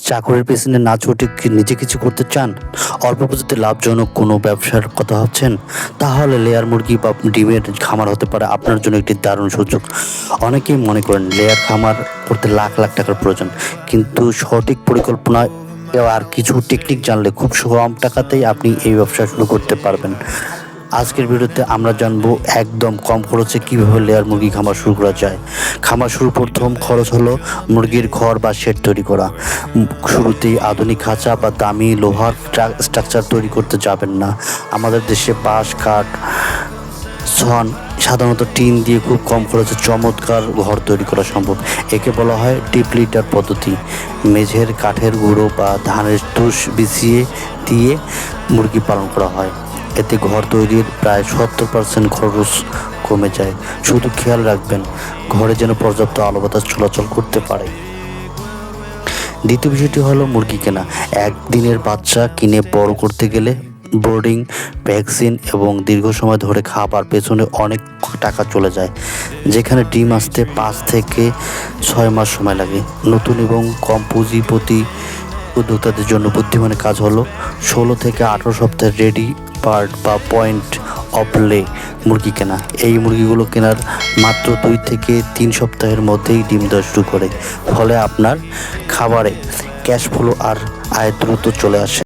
চাকরির পেছনে না ছুটে কি নিজে কিছু করতে চান? অল্প পুঁজিতে লাভজনক কোনো ব্যবসার কথা ভাবছেন? তাহলে লেয়ার মুরগি বা ডিমের খামার হতে পারে আপনার জন্য একটি দারুণ সুযোগ। অনেকেই মনে করেন লেয়ার খামার করতে লাখ লাখ টাকার প্রয়োজন, কিন্তু সঠিক পরিকল্পনা আর কিছু টেকনিক জানলে খুব কম টাকাতেই আপনি এই ব্যবসা শুরু করতে পারবেন। আজকের ভিডিওতে আমরা জানবো একদম কম খরচে কিভাবে লেয়ার মুরগি খামার শুরু করা যায়। খামার শুরু প্রথম খরচ হলো মুরগির ঘর বা শেড তৈরি করা। শুরুতেই আধুনিক খাঁচা বা দামি লোহার স্ট্রাকচার তৈরি করতে যাবেন না। আমাদের দেশে বাঁশ, কাঠ, ছন, সাধারণত টিন দিয়ে খুব কম খরচে চমৎকার ঘর তৈরি করা সম্ভব। একে বলা হয় ডিপ লিটার পদ্ধতি। মেঝের কাঠের গুঁড়ো বা ধানের তুষ বিছিয়ে দিয়ে মুরগি পালন করা হয়। এতে ঘর তৈরির প্রায় 70% খরচ কমে যায়। শুধু খেয়াল রাখবেন ঘরে যেন পর্যাপ্ত আলো বাতাস চলাচল করতে পারে। দ্বিতীয় বিষয়টি হলো মুরগি কেনা। একদিনের বাচ্চা কিনে বড় করতে গেলে বোর্ডিং, ভ্যাকসিন এবং দীর্ঘ সময় ধরে খাবার পেছনে অনেক টাকা চলে যায়, যেখানে ডিম আসতে 5 থেকে 6 মাস সময় লাগে। নতুন এবং কম পুঁজিপতি উদ্যোক্তাদের জন্য বুদ্ধিমানের কাজ হলো 16 থেকে 18 সপ্তাহের রেডি পার্ট বা পয়েন্ট অফ লে মুরগি কেনা। এই মুরগিগুলো কেনার মাত্র 2 থেকে 3 সপ্তাহের মধ্যেই ডিম দেওয়া শুরু করে, ফলে আপনার খাবারে ক্যাশ ফ্লো আর আয় দ্রুত চলে আসে।